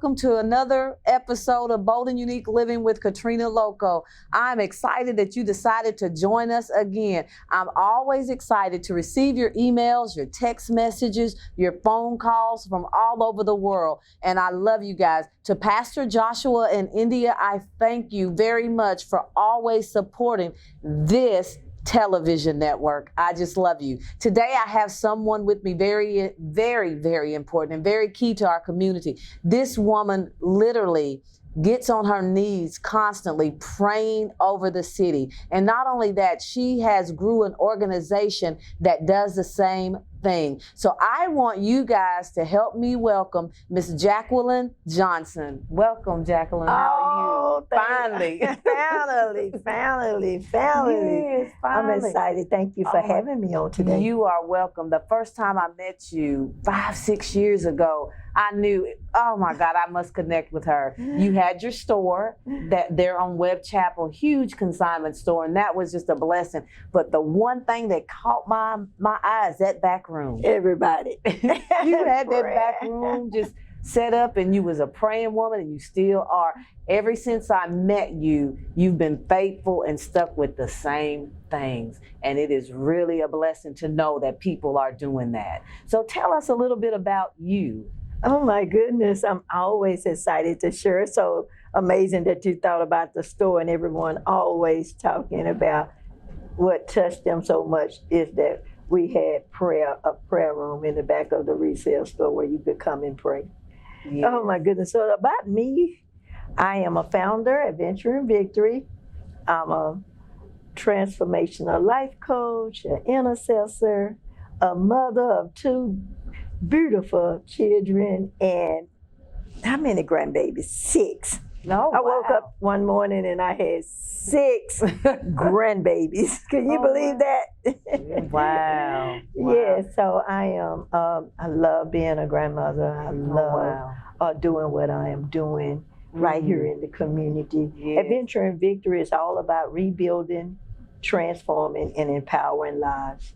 welcome to another episode of Bold and Unique Living with Katrina Lokko. I'm excited that you decided to join us again. I'm always excited to receive your emails, your text messages, your phone calls from all over the world. And I love you guys. To Pastor Joshua in India, I thank you very much for always supporting this television network. I just love you. Today I have someone with me very, very, very important and very key to our community. This woman literally gets on her knees constantly praying over the city. And not only that, she has grew an organization that does the same thing. So I want you guys to help me welcome Miss Jacqueline Johnson. Welcome, Jacqueline. How are you? Finally. Finally. Yes, finally. I'm excited. Thank you for having me on today. You are welcome. The first time I met you 5-6 years ago, I knew, oh my God, I must connect with her. You had your store that there on Webb Chapel, huge consignment store, and that was just a blessing. But the one thing that caught my eyes, that back room. Everybody. You had that back room just set up, and you was a praying woman, and you still are. Ever since I met you, you've been faithful and stuck with the same things. And it is really a blessing to know that people are doing that. So tell us a little bit about you. Oh my goodness, I'm always excited to share. It's so amazing that you thought about the store, and everyone always talking about what touched them so much is that we had a prayer room in the back of the resale store where you could come and pray. Yes. Oh my goodness. So about me, I am a founder at Venture in Victory. I'm a transformational life coach, an intercessor, a mother of 2 beautiful children, and how many grandbabies? 6. No, I woke up one morning and I had 6 grandbabiys. Can you believe that? Wow. Yeah, so I am, I love being a grandmother. I love doing what I am doing right here in the community. Yes. Adventure and Victory is all about rebuilding, transforming, and empowering lives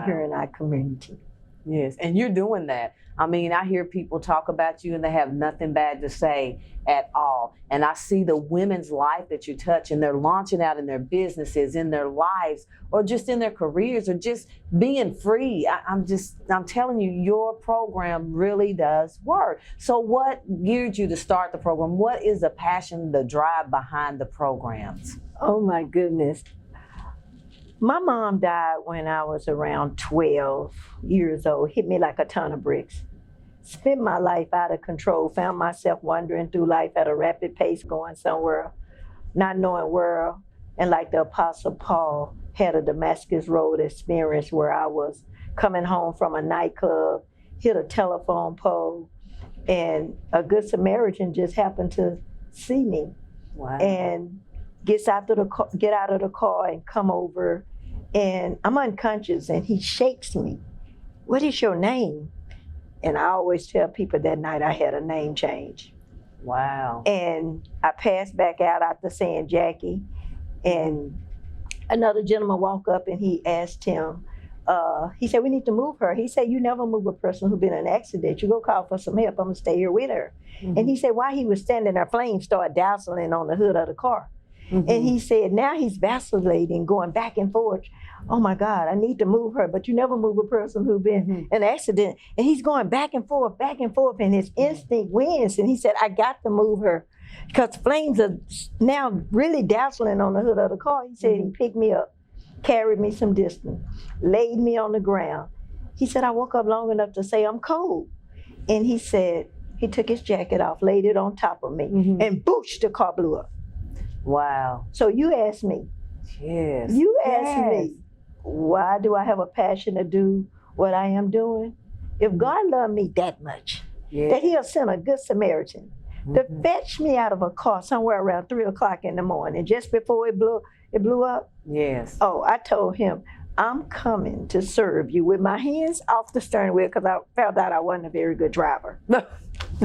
here in our community. Yes, and you're doing that. I mean, I hear people talk about you and they have nothing bad to say at all. And I see the women's life that you touch, and they're launching out in their businesses, in their lives, or just in their careers, or just being free. I'm telling you, your program really does work. So what geared you to start the program? What is the passion, the drive behind the programs? Oh my goodness. My mom died when I was around 12 years old, hit me like a ton of bricks. Spent my life out of control, found myself wandering through life at a rapid pace, going somewhere, not knowing where. And like the Apostle Paul, had a Damascus Road experience where I was coming home from a nightclub, hit a telephone pole, and a Good Samaritan just happened to see me. Wow. And get out of the car and come over, and I'm unconscious, and he shakes me. What is your name? And I always tell people that night I had a name change. Wow. And I passed back out after saying Jackie, and another gentleman walked up and he asked him, he said, we need to move her. He said, you never move a person who's been in an accident. You go call for some help. I'm gonna stay here with her. Mm-hmm. And he said, while he was standing there, flames started dazzling on the hood of the car. Mm-hmm. And he said, now he's vacillating, going back and forth. Oh my God, I need to move her. But you never move a person who's been in an accident. And he's going back and forth, and his instinct wins. And he said, I got to move her because flames are now really dazzling on the hood of the car. He said, he picked me up, carried me some distance, laid me on the ground. He said, I woke up long enough to say I'm cold. And he said, he took his jacket off, laid it on top of me, and boosh, the car blew up. Wow. So you asked me. Yes. You asked me, why do I have a passion to do what I am doing? If God loved me that much, that he'll send a Good Samaritan to fetch me out of a car somewhere around 3 o'clock in the morning, just before it blew up. Yes. Oh, I told him, I'm coming to serve you with my hands off the steering wheel because I found out I wasn't a very good driver.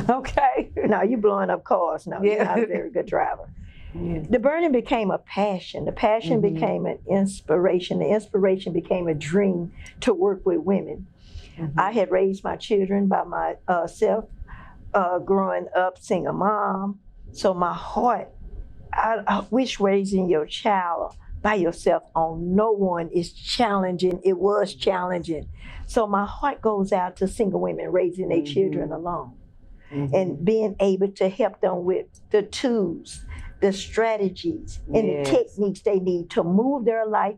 Okay. No, you blowing up cars. No, you're not a very good driver. The burning became a passion. The passion became an inspiration. The inspiration became a dream to work with women. I had raised my children by myself. growing up, single mom. So my heart, I wish raising your child by yourself on no one is challenging. It was challenging. So my heart goes out to single women raising their children alone and being able to help them with the tools, the strategies, and the techniques they need to move their life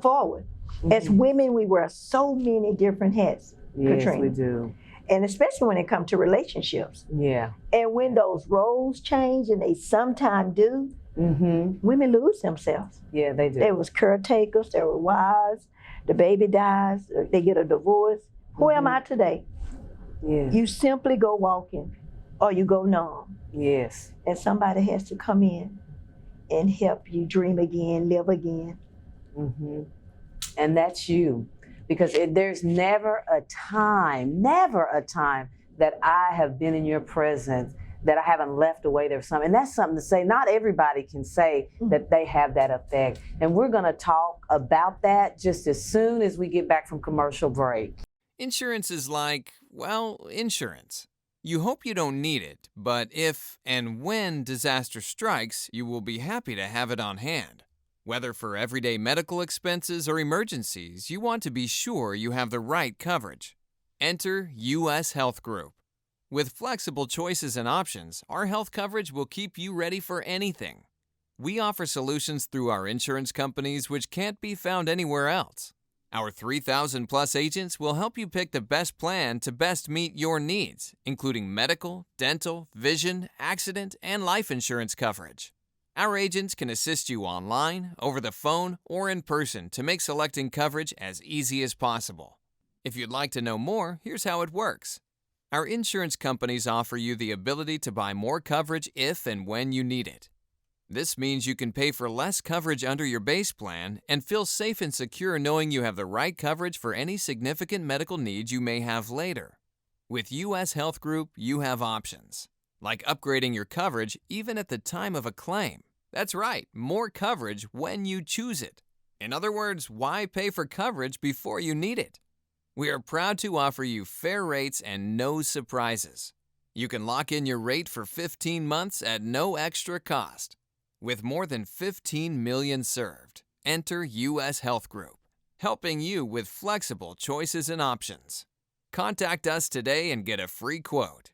forward. As women, we wear so many different hats, Yes, Katrina. we do. And especially when it comes to relationships. Yeah. And when those roles change, and they sometimes do, women lose themselves. Yeah, they do. They was caretakers, they were wives, the baby dies, they get a divorce. Who am I today? Yeah. You simply go walking or you go numb. Yes. And somebody has to come in and help you dream again, live again. And that's you. Because there's never a time that I have been in your presence that I haven't left away there something. And that's something to say. Not everybody can say that they have that effect. And we're going to talk about that just as soon as we get back from commercial break. Insurance is like, well, insurance. You hope you don't need it, but if and when disaster strikes, you will be happy to have it on hand. Whether for everyday medical expenses or emergencies, you want to be sure you have the right coverage. Enter U.S. Health Group. With flexible choices and options, our health coverage will keep you ready for anything. We offer solutions through our insurance companies which can't be found anywhere else. Our 3,000-plus agents will help you pick the best plan to best meet your needs, including medical, dental, vision, accident, and life insurance coverage. Our agents can assist you online, over the phone, or in person to make selecting coverage as easy as possible. If you'd like to know more, here's how it works. Our insurance companies offer you the ability to buy more coverage if and when you need it. This means you can pay for less coverage under your base plan and feel safe and secure knowing you have the right coverage for any significant medical needs you may have later. With U.S. Health Group, you have options, like upgrading your coverage even at the time of a claim. That's right, more coverage when you choose it. In other words, why pay for coverage before you need it? We are proud to offer you fair rates and no surprises. You can lock in your rate for 15 months at no extra cost. With more than 15 million served, enter U.S. Health Group, helping you with flexible choices and options. Contact us today and get a free quote.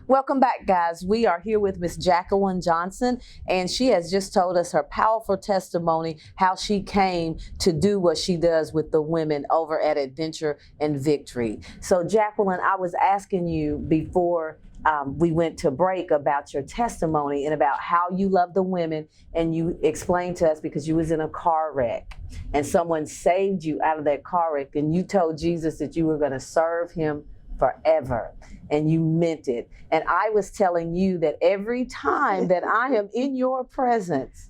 Welcome back, guys. We are here with Miss Jacqueline Johnson, and she has just told us her powerful testimony, how she came to do what she does with the women over at Adventure and Victory. So, Jacqueline, I was asking you before we went to break about your testimony and about how you love the women, and you explained to us because you was in a car wreck and someone saved you out of that car wreck, and you told Jesus that you were going to serve him forever, and you meant it. And I was telling you that every time that I am in your presence,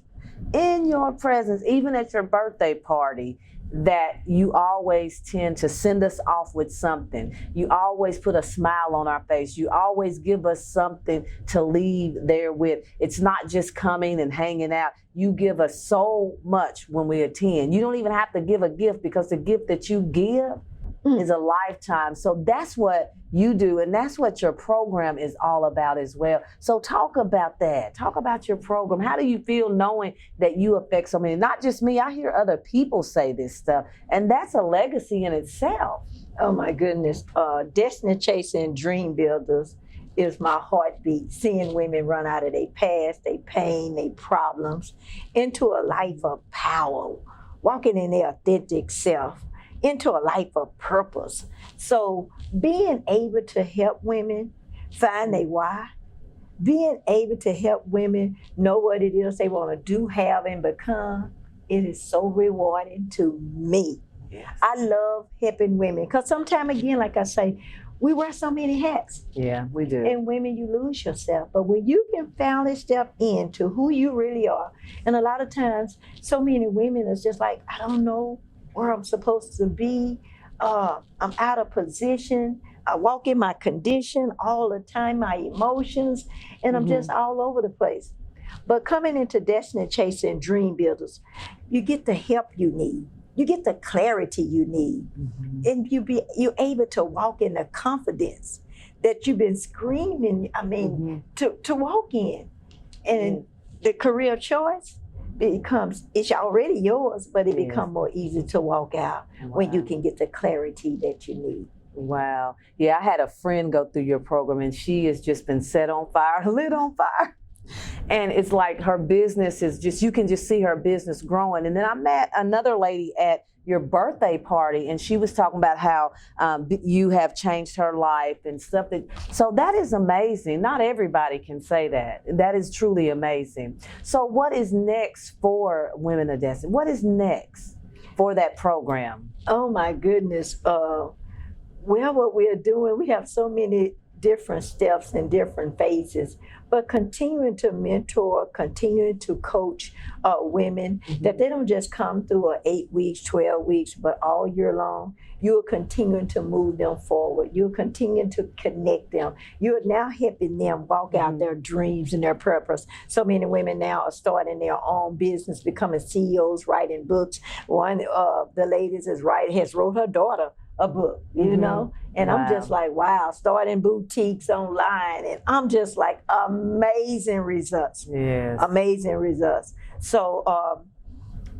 even at your birthday party, that you always tend to send us off with something. You always put a smile on our face. You always give us something to leave there with. It's not just coming and hanging out. You give us so much when we attend. You don't even have to give a gift, because the gift that you give is a lifetime. So that's what you do, and that's what your program is all about as well. So talk about that. Talk about your program. How do you feel knowing that you affect so many? Not just me, I hear other people say this stuff, and that's a legacy in itself. Oh my goodness. Destiny Chasing Dream Builders is my heartbeat, seeing women run out of their past, their pain, their problems, into a life of power, walking in their authentic self, into a life of purpose. So being able to help women find their why, being able to help women know what it is they want to do, have, and become, it is so rewarding to me. Yes. I love helping women, because sometimes, again, like I say, we wear so many hats. Yeah, we do. And women, you lose yourself. But when you can finally step into who you really are, and a lot of times, so many women is just like, I don't know where I'm supposed to be. I'm out of position. I walk in my condition all the time, my emotions, and I'm just all over the place. But coming into Destiny Chasing Dream Builders, you get the help you need. You get the clarity you need. And you're able to walk in the confidence that you've been screaming, to walk in. And the career choice it's already yours, but it becomes more easy to walk out when you can get the clarity that you need. Wow. Yeah, I had a friend go through your program, and she has just been set on fire, lit on fire. And it's like her business is just, you can just see her business growing. And then I met another lady at your birthday party, and she was talking about how you have changed her life and stuff. So that is amazing. Not everybody can say that. That is truly amazing. So what is next for Women of Destiny? What is next for that program? Oh my goodness. Well, what we are doing, we have so many different steps and different phases, but continuing to mentor, continuing to coach women, that they don't just come through 8 weeks, 12 weeks, but all year long. You're continuing to move them forward. You're continuing to connect them. You're now helping them walk out their dreams and their purpose. So many women now are starting their own business, becoming CEOs, writing books. One of the ladies has wrote her daughter a book, you know? And I'm just like, wow, starting boutiques online. And I'm just like, amazing results. Yes. Amazing results. So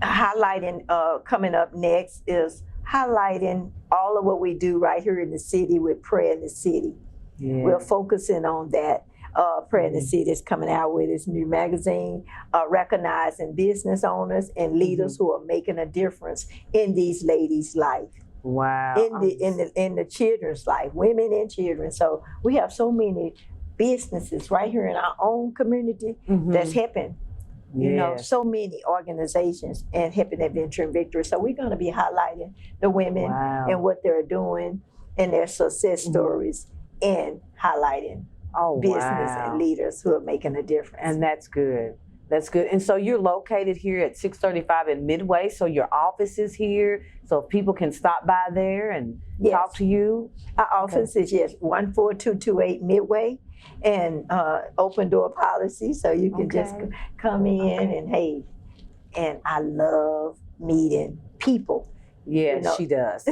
highlighting, coming up next is highlighting all of what we do right here in the city with Prayer in the City. Yeah. We're focusing on that. Prayer in the City is coming out with its new magazine, recognizing business owners and leaders who are making a difference in these ladies' life. Wow. In the children's life, women and children. So we have so many businesses right here in our own community that's helping. You know, so many organizations and helping Adventure and Victory. So we're going to be highlighting the women and what they're doing and their success stories, and highlighting business and leaders who are making a difference. And that's good. That's good. And so you're located here at 635 in Midway. So your office is here. So if people can stop by there and talk to you. Our office is 14228 Midway, and open door policy. So you can just come in and hey, and I love meeting people. Yeah, you know? she does.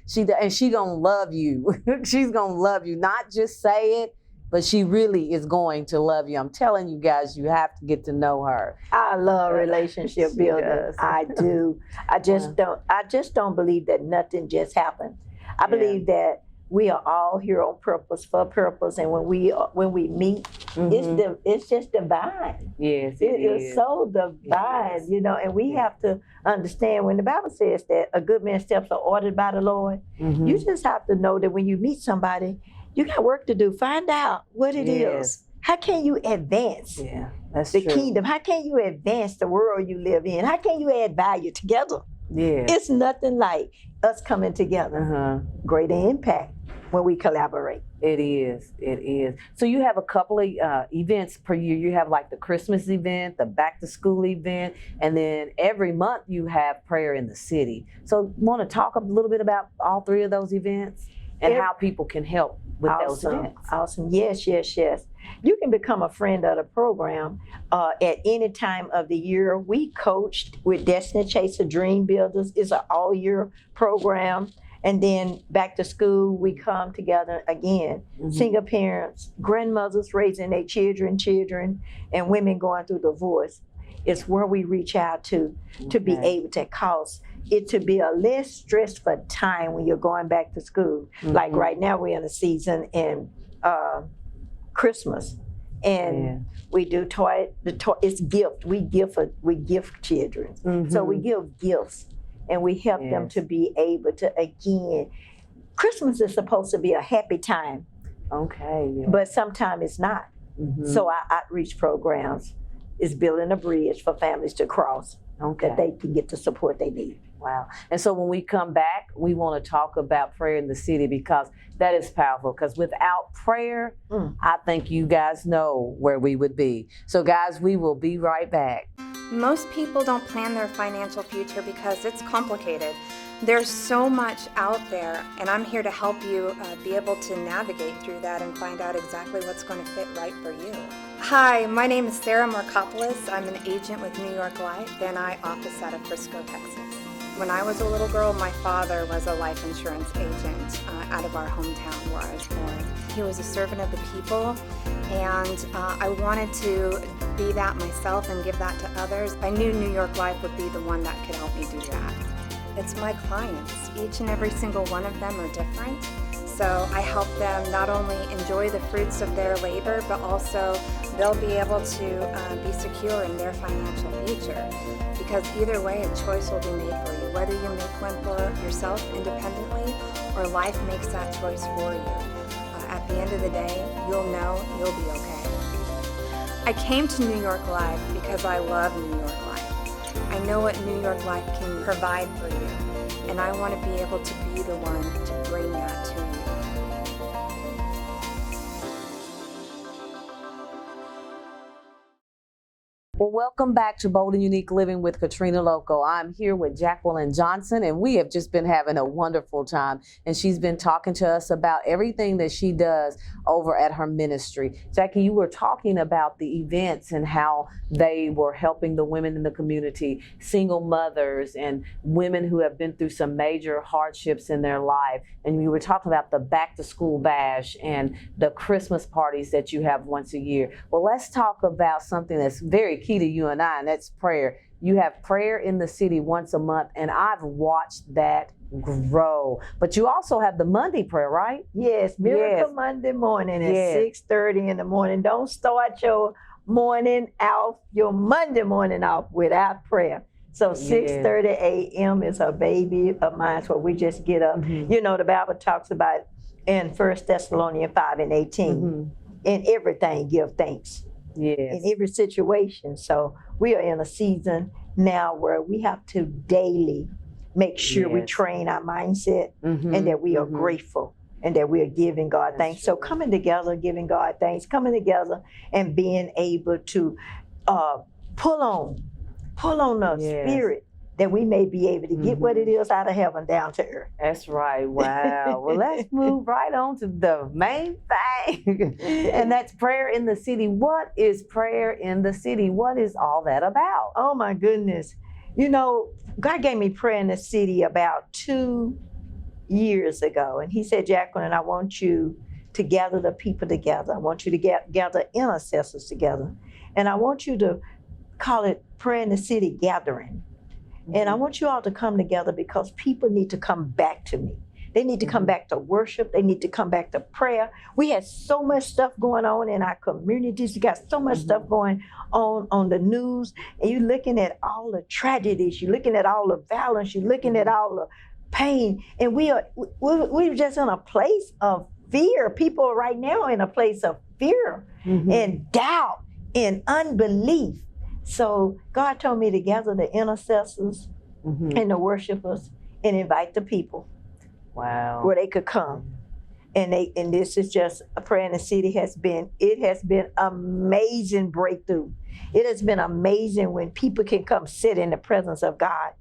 She does, and she gonna love you. She's gonna love you. Not just say it, but she really is going to love you. I'm telling you guys, you have to get to know her. I love relationship building. Does. I do. I just don't believe that nothing just happened. I believe that we are all here on purpose, for purpose, and when we meet, it's just divine. Yes, it is so divine, you know. And we have to understand when the Bible says that a good man's steps are ordered by the Lord. You just have to know that when you meet somebody, you got work to do. Find out what it is. How can you advance the kingdom? How can you advance the world you live in? How can you add value together? It's nothing like us coming together. Greater impact when we collaborate. It is. It is. So you have a couple of events per year. You have like the Christmas event, the back to school event, and then every month you have Prayer in the City. So want to talk a little bit about all three of those events and how people can help with those events? Awesome. Yes. You can become a friend of the program at any time of the year. We coached with Destiny Chaser Dream Builders. It's an all-year program. And then back to school, we come together again. Single parents, grandmothers raising their children, and women going through divorce. It's where we reach out to be able to cause it to be a less stressful time when you're going back to school. Like right now, we're in a season in Christmas, and we do it's gift. We gift children, so we give gifts, and we help them to be able to again. Christmas is supposed to be a happy time, but sometimes it's not. So our outreach programs is building a bridge for families to cross, that they can get the support they need. Wow. And so when we come back, we want to talk about Prayer in the City, because that is powerful. Because without prayer, I think you guys know where we would be. So guys, we will be right back. Most people don't plan their financial future because it's complicated. There's so much out there, and I'm here to help you be able to navigate through that and find out exactly what's going to fit right for you. Hi, my name is Sarah Markopoulos. I'm an agent with New York Life, and I office out of Frisco, Texas. When I was a little girl, my father was a life insurance agent out of our hometown where I was born. he was a servant of the people, and I wanted to be that myself and give that to others. I knew New York Life would be the one that could help me do that. It's my clients. Each and every single one of them are different. So I help them not only enjoy the fruits of their labor, but also they'll be able to be secure in their financial future. Because either way, a choice will be made for you. Whether you make one for yourself independently or life makes that choice for you. At the end of the day, you'll know you'll be okay. I came to New York Life because I love New York Life. I know what New York Life can provide for you, and I want to be able to be the one to bring that to you. Well, welcome back to Bold and Unique Living with Katrina Lokko. I'm here with Jacqueline Johnson, and we have just been having a wonderful time. And she's been talking to us about everything that she does over at her ministry. Jackie, you were talking about the events and how they were helping the women in the community, single mothers and women who have been through some major hardships in their life. And you were talking about the back to school bash and the Christmas parties that you have once a year. Well, let's talk about something that's very key to you and I, and that's prayer. You have prayer in the city once a month, and I've watched that grow. But you also have the Monday prayer, right? Yes, Miracle Yes. Monday morning at Yes. 6:30 in the morning. Don't start your morning off, your Monday morning off without prayer. So 6:30 a.m. is a baby of mine, where we just get up. Mhm. You know, the Bible talks about in 1 Thessalonians 5:18, Mhm. in everything give thanks. Yes. In every situation. So we are in a season now where we have to daily make sure we Yes. train our mindset Mhm. and that we are Mhm. grateful and that we are giving God That's thanks. So true. coming together, giving God thanks, coming together and being able to pull on the Yes. spirit that we may be able to get what it is out of heaven down to earth. That's right. Wow. Well, let's move right on to the main thing, and that's prayer in the city. What is prayer in the city? What is all that about? Oh my goodness. You know, God gave me prayer in the city about 2 years ago. And he said, Jacqueline, I want you to gather the people together. I want you to gather intercessors together. And I want you to call it Prayer in the City Gathering. And I want you all to come together because people need to come back to me. They need to come back to worship. They need to come back to prayer. We had so much stuff going on in our communities. We got so much stuff going on the news. And you're looking at all the tragedies. You're looking at all the violence. You're looking at all the pain. And we're just in a place of fear. People are right now in a place of fear and doubt and unbelief. So God told me to gather the intercessors and the worshipers and invite the people Wow. where they could come. And this is just a prayer in the city it has been amazing breakthrough. It has been amazing when people can come sit in the presence of God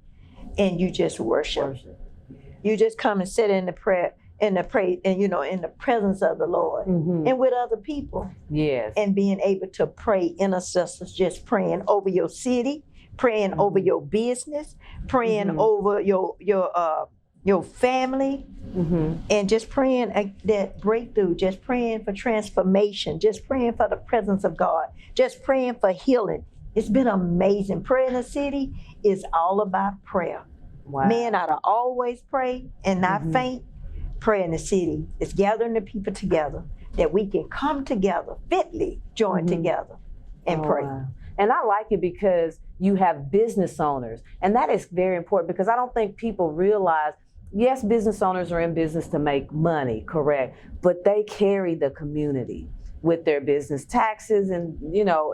and you just worship. You just come and sit in the prayer in the presence of the Lord and with other people. Yes. And being able to pray, intercessors just praying over your city, praying over your business, praying over your family, and just praying that breakthrough, just praying for transformation, just praying for the presence of God, just praying for healing. It's been amazing. Prayer in the city is all about prayer. Wow. Men ought to always pray and not faint. Prayer in the city is gathering the people together that we can come together, fitly join together and pray. Wow. And I like it because you have business owners. And that is very important because I don't think people realize, yes, business owners are in business to make money, correct, but they carry the community with their business taxes and,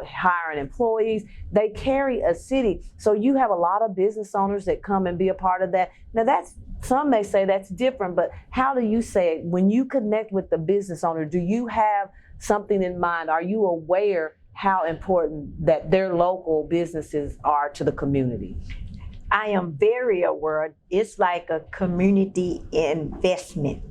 hiring employees. They carry a city. So you have a lot of business owners that come and be a part of that. Now some may say that's different, but how do you say it? When you connect with the business owner, do you have something in mind? Are you aware how important that their local businesses are to the community? I am very aware. It's like a community investment.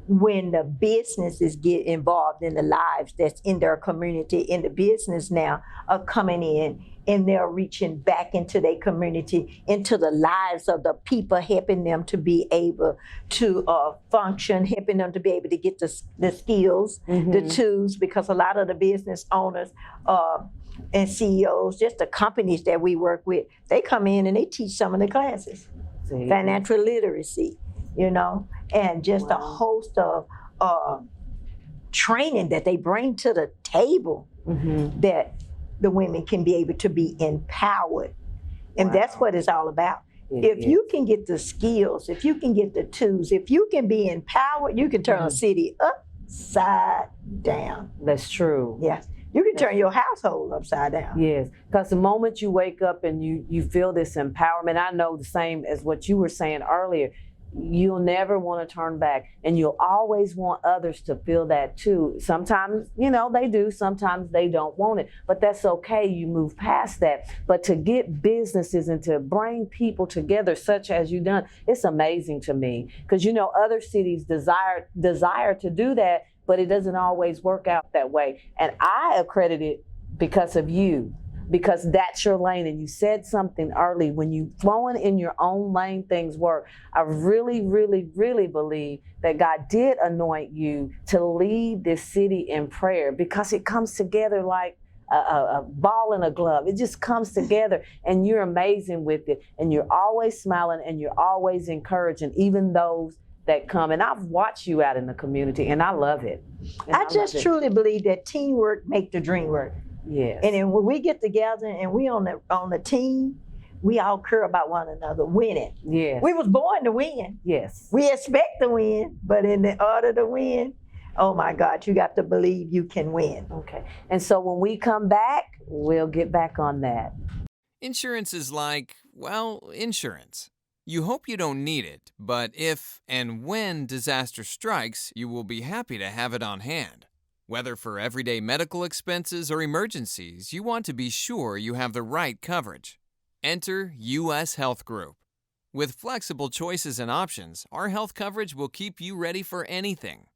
when the businesses get involved in the lives that's in their community, and the business now are coming in and they're reaching back into their community, into the lives of the people, helping them to be able to function, helping them to be able to get the skills, the tools, because a lot of the business owners and CEOs, just the companies that we work with, they come in and they teach some of the classes, financial literacy, you know, and just a host of training that they bring to the table that the women can be able to be empowered. And that's what it's all about. If you can get the skills, if you can get the tools, if you can be empowered, you can turn a city upside down. That's true. Yeah. You can turn your household upside down. Yes, because the moment you wake up and you feel this empowerment, I know the same as what you were saying earlier, you'll never want to turn back, and you'll always want others to feel that too. Sometimes, you know, they do, sometimes they don't want it, but that's okay. You move past that. But to get businesses and to bring people together such as you've done, it's amazing to me, because you know other cities desire to do that, but it doesn't always work out that way. And I accredit it because of you, because that's your lane. And you said something early, when you flowing in your own lane, things work. I really, really, really believe that God did anoint you to lead this city in prayer, because it comes together like a ball in a glove. It just comes together, and you're amazing with it. And you're always smiling, and you're always encouraging, even those that come. And I've watched you out in the community, and I love it. And I just truly believe that teamwork make the dream work. Yes. And then when we get together and we on the team, we all care about one another winning. Yes. We was born to win. Yes. We expect to win, but in the order to win, oh my God, you got to believe you can win. Okay. And so when we come back, we'll get back on that. Insurance is like, well, insurance. You hope you don't need it, but if and when disaster strikes, you will be happy to have it on hand. Whether for everyday medical expenses or emergencies, you want to be sure you have the right coverage. Enter U.S. Health Group. With flexible choices and options, our health coverage will keep you ready for anything.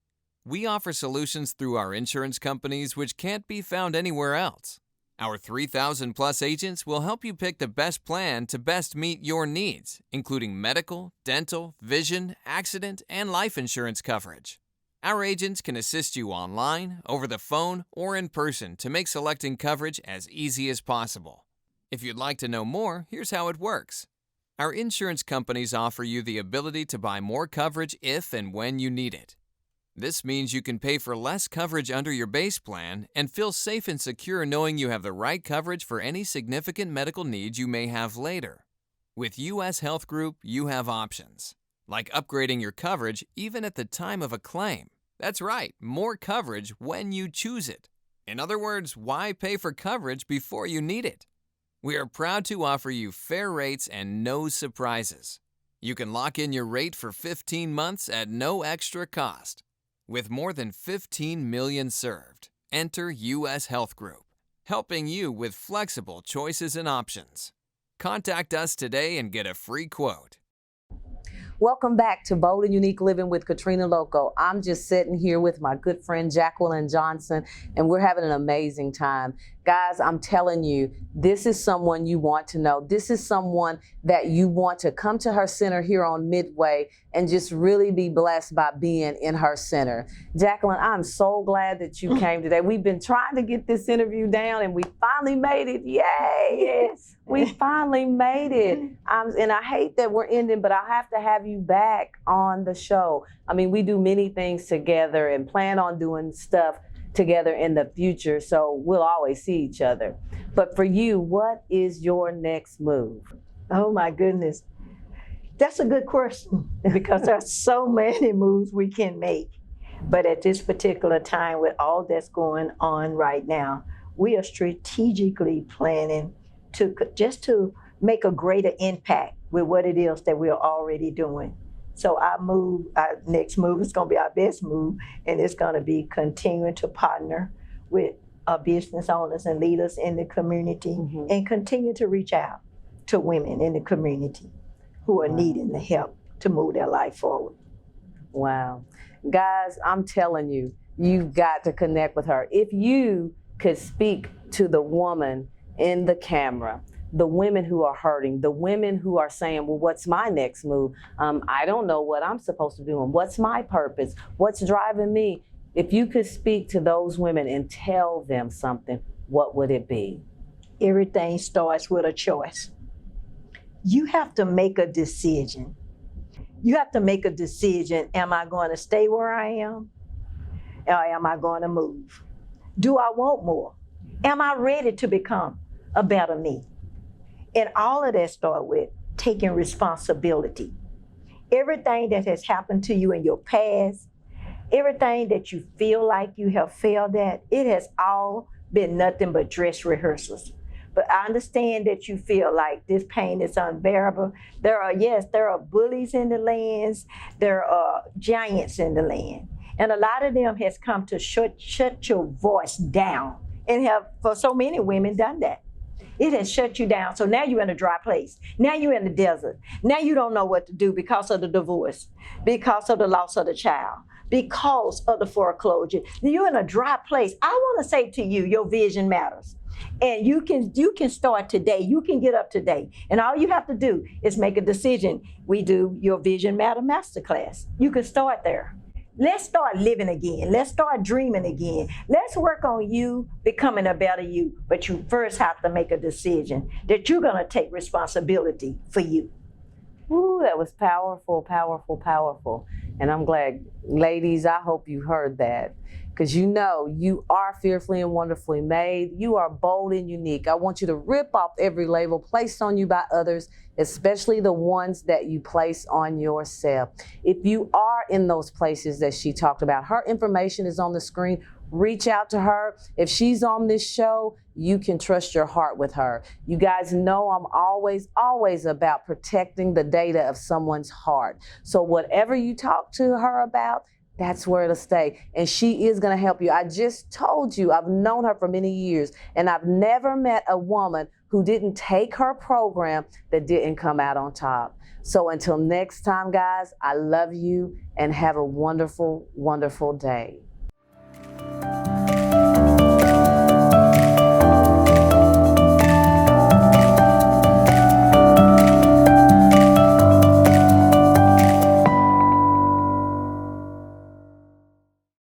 We offer solutions through our insurance companies which can't be found anywhere else. Our 3,000-plus agents will help you pick the best plan to best meet your needs, including medical, dental, vision, accident, and life insurance coverage. Our agents can assist you online, over the phone, or in person to make selecting coverage as easy as possible. If you'd like to know more, here's how it works. Our insurance companies offer you the ability to buy more coverage if and when you need it. This means you can pay for less coverage under your base plan and feel safe and secure knowing you have the right coverage for any significant medical needs you may have later. With U.S. Health Group, you have options, like upgrading your coverage even at the time of a claim. That's right, more coverage when you choose it. In other words, why pay for coverage before you need it? We are proud to offer you fair rates and no surprises. You can lock in your rate for 15 months at no extra cost. With more than 15 million served, enter U.S. Health Group, helping you with flexible choices and options. Contact us today and get a free quote. Welcome back to Bold and Unique Living with Katrina Lokko. I'm just sitting here with my good friend Jacqueline Johnson, and we're having an amazing time. Guys, I'm telling you, this is someone you want to know. This is someone that you want to come to her center here on Midway and just really be blessed by being in her center. Jacqueline, I'm so glad that you came today. We've been trying to get this interview down, and we finally made it. Yay! Yes. We finally made it. And I hate that we're ending, but I have to have you back on the show. I mean, we do many things together and plan on doing stuff together in the future, so we'll always see each other. But for you, what is your next move? Oh my goodness. That's a good question, because there's so many moves we can make. But at this particular time, with all that's going on right now, we are strategically planning to make a greater impact with what it is that we're already doing. So our next move is going to be our best move, and it's going to be continuing to partner with business owners and leaders in the community, and continue to reach out to women in the community who are needing the help to move their life forward. Wow. Guys, I'm telling you, you've got to connect with her. If you could speak to the woman in the camera, the women who are hurting, the women who are saying, well, what's my next move? I don't know what I'm supposed to do. And what's my purpose? What's driving me? If you could speak to those women and tell them something, what would it be? Everything starts with a choice. You have to make a decision. You have to make a decision. Am I going to stay where I am? Or am I going to move? Do I want more? Am I ready to become a better me? And all of that starts with taking responsibility. Everything that has happened to you in your past, everything that you feel like you have failed at, it has all been nothing but dress rehearsals. But I understand that you feel like this pain is unbearable. There are bullies in the lands. There are giants in the land. And a lot of them has come to shut your voice down and have, for so many women, done that. It has shut you down. So now you're in a dry place. Now you're in the desert. Now you don't know what to do because of the divorce, because of the loss of the child, because of the foreclosure. You're in a dry place. I want to say to you, your vision matters. And you can start today. You can get up today. And all you have to do is make a decision. We do your Vision Matter Masterclass. You can start there. Let's start living again. Let's start dreaming again. Let's work on you becoming a better you. But you first have to make a decision that you're going to take responsibility for you. Ooh, that was powerful, powerful, powerful. And I'm glad, ladies, I hope you heard that. Because you know you are fearfully and wonderfully made. You are bold and unique. I want you to rip off every label placed on you by others, especially the ones that you place on yourself. If you are in those places that she talked about, her information is on the screen. Reach out to her. If she's on this show, you can trust your heart with her. You guys know I'm always about protecting the data of someone's heart. So whatever you talk to her about, that's where it'll stay. And she is going to help you. I just told you, I've known her for many years, and I've never met a woman who didn't take her program that didn't come out on top. So until next time, guys, I love you and have a wonderful, wonderful day.